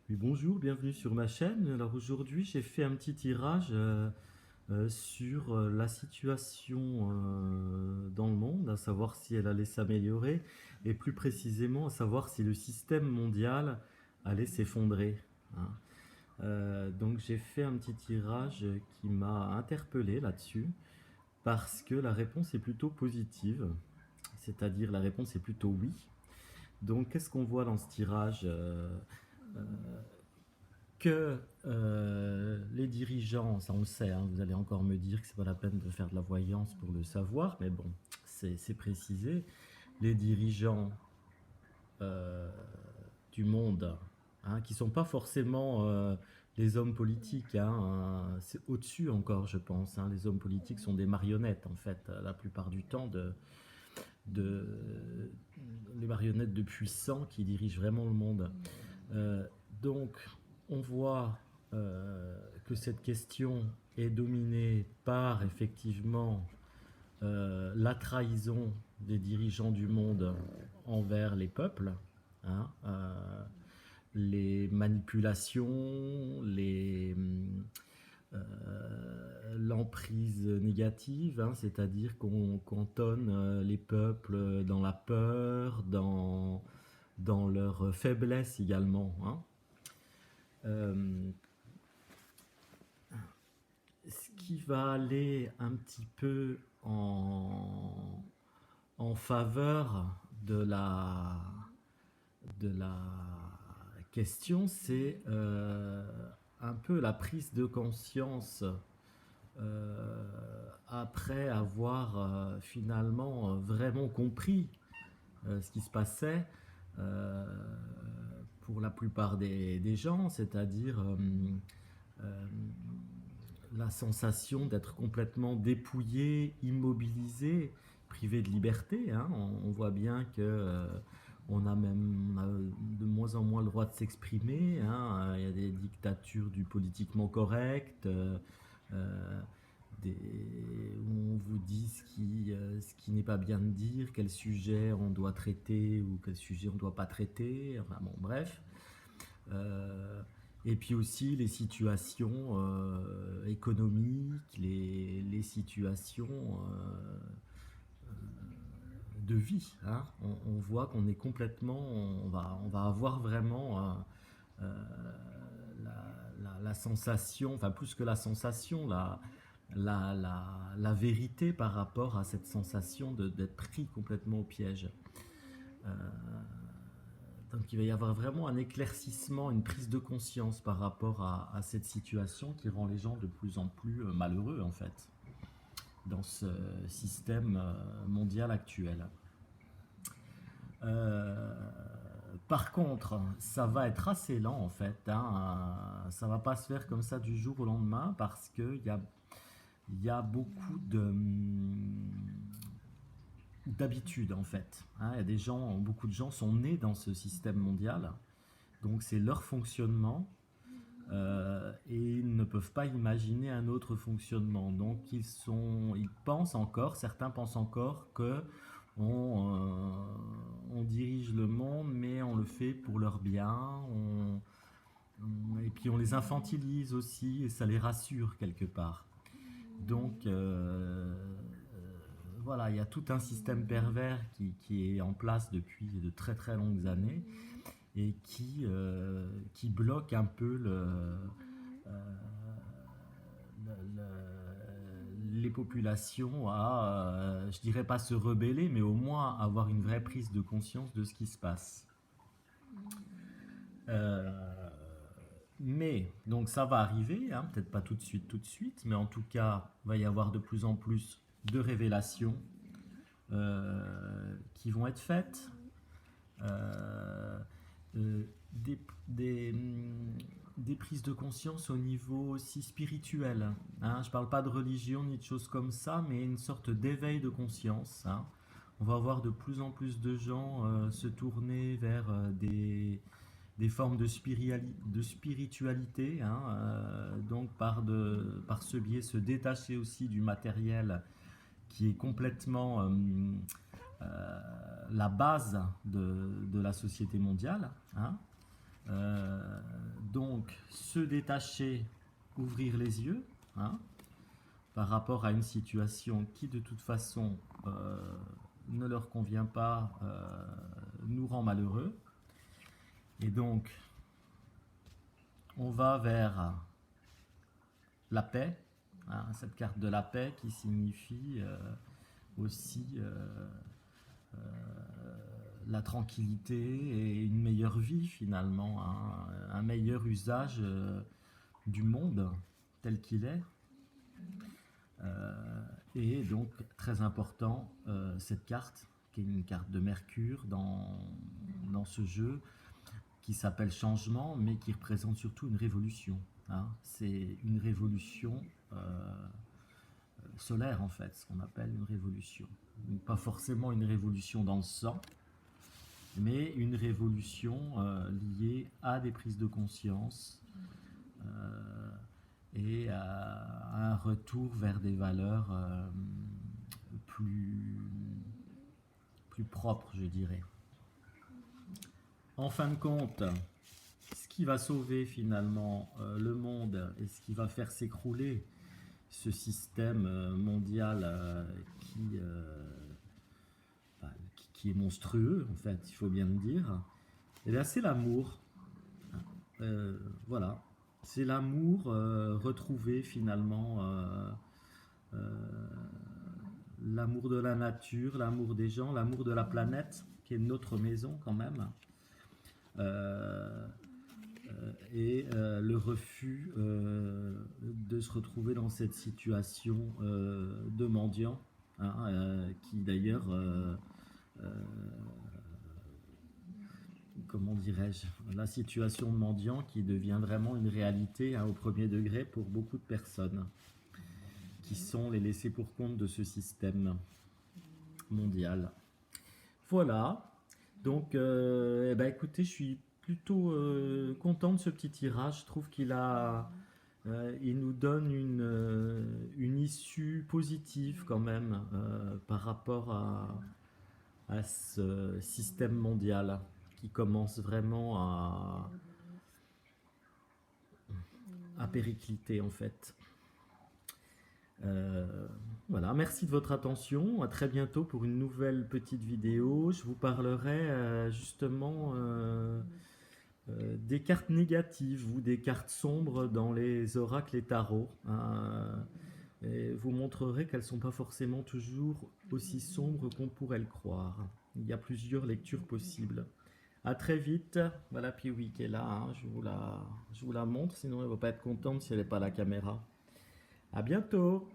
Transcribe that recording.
Oui, bonjour, bienvenue sur ma chaîne. Alors aujourd'hui, j'ai fait un petit tirage sur la situation dans le monde, à savoir si elle allait s'améliorer, et plus précisément à savoir si le système mondial allait s'effondrer, hein. Donc j'ai fait un petit tirage qui m'a interpellé là-dessus, parce que la réponse est plutôt positive, c'est-à-dire la réponse est plutôt oui. Donc qu'est-ce qu'on voit dans ce tirage? Euh, que les dirigeants, ça on le sait, hein, vous allez encore me dire que c'est pas la peine de faire de la voyance pour le savoir, mais bon, c'est précisé. Les dirigeants euh, du monde, hein, qui sont pas forcément les hommes politiques, hein, c'est au-dessus encore, je pense, hein. Les hommes politiques sont des marionnettes, en fait, la plupart du temps, de, les marionnettes de puissants qui dirigent vraiment le monde. Euh, donc, on voit que cette question est dominée par effectivement la trahison des dirigeants du monde envers les peuples, hein, les manipulations, l'emprise négative, hein, c'est-à-dire qu'on cantonne les peuples dans la peur, dans leur faiblesse également, hein. Euh, Ce qui va aller un petit peu en faveur de la question, c'est un peu la prise de conscience après avoir finalement vraiment compris ce qui se passait euh, pour la plupart des gens, c'est-à-dire euh, la sensation d'être complètement dépouillé, immobilisé, privé de liberté, hein. On voit bien que on a de moins en moins le droit de s'exprimer, hein. Il y a des dictatures du politiquement correct, euh, où on vous dit ce qui n'est pas bien de dire, quel sujet on doit traiter ou quel sujet on ne doit pas traiter. Enfin bon, bref. Euh, et puis aussi les situations économiques, les situations de vie, hein. On voit qu'on est complètement, on va avoir vraiment la sensation, enfin plus que la sensation, la vérité par rapport à cette sensation d'être pris complètement au piège. Euh, donc il va y avoir vraiment un éclaircissement, une prise de conscience par rapport à cette situation qui rend les gens de plus en plus malheureux en fait dans ce système mondial actuel. Euh, Par contre, ça va être assez lent en fait, hein. Ça va pas se faire comme ça du jour au lendemain parce qu'il y a beaucoup d'habitudes en fait, hein. Il y a des gens, beaucoup de gens sont nés dans ce système mondial, donc c'est leur fonctionnement et ils ne peuvent pas imaginer un autre fonctionnement. Donc ils pensent encore, certains pensent encore que on dirige le monde, mais on le fait pour leur bien. Et puis on les infantilise aussi, et ça les rassure quelque part. Donc voilà, il y a tout un système pervers qui est en place depuis de très très longues années et qui bloque un peu les populations à, je dirais pas se rebeller, mais au moins avoir une vraie prise de conscience de ce qui se passe. Euh, mais, donc ça va arriver, hein, peut-être pas tout de suite, mais en tout cas, il va y avoir de plus en plus de révélations qui vont être faites. Euh, euh, des, des, des prises de conscience au niveau aussi spirituel, hein. Je ne parle pas de religion ni de choses comme ça, mais une sorte d'éveil de conscience, hein. On va voir de plus en plus de gens se tourner vers des formes de spiritualité, hein, donc par ce biais se détacher aussi du matériel qui est complètement la base de la société mondiale, hein. se détacher, ouvrir les yeux, hein, par rapport à une situation qui de toute façon ne leur convient pas, nous rend malheureux. Et donc, on va vers la paix, hein, cette carte de la paix qui signifie aussi la tranquillité et une meilleure vie finalement, hein, un meilleur usage du monde tel qu'il est. Et donc très important cette carte qui est une carte de Mercure dans ce jeu qui s'appelle changement mais qui représente surtout une révolution, hein. C'est une révolution solaire en fait, ce qu'on appelle une révolution. Donc, pas forcément une révolution dans le sang, mais une révolution liée à des prises de conscience et à un retour vers des valeurs plus propres, je dirais. En fin de compte, ce qui va sauver finalement le monde et ce qui va faire s'écrouler ce système mondial qui est monstrueux, en fait, il faut bien le dire, et bien c'est l'amour. Voilà, c'est l'amour retrouvé finalement, l'amour de la nature, l'amour des gens, l'amour de la planète, qui est notre maison quand même, et le refus de se retrouver dans cette situation de mendiant, hein, qui d'ailleurs comment dirais-je, la situation de mendiant qui devient vraiment une réalité, hein, au premier degré pour beaucoup de personnes qui sont les laissés pour compte de ce système mondial. Voilà, donc eh ben, écoutez, je suis plutôt content de ce petit tirage. Je trouve qu'il il nous donne une issue positive quand même par rapport à ce système mondial qui commence vraiment à péricliter en fait. Voilà, merci de votre attention, à très bientôt pour une nouvelle petite vidéo. Je vous parlerai justement des cartes négatives ou des cartes sombres dans les oracles et tarots, et vous montrerai qu'elles ne sont pas forcément toujours aussi sombres qu'on pourrait le croire. Il y a plusieurs lectures possibles. À très vite. Voilà Piwi qui est là, hein. Je vous la montre, sinon elle ne va pas être contente si elle n'est pas à la caméra. À bientôt.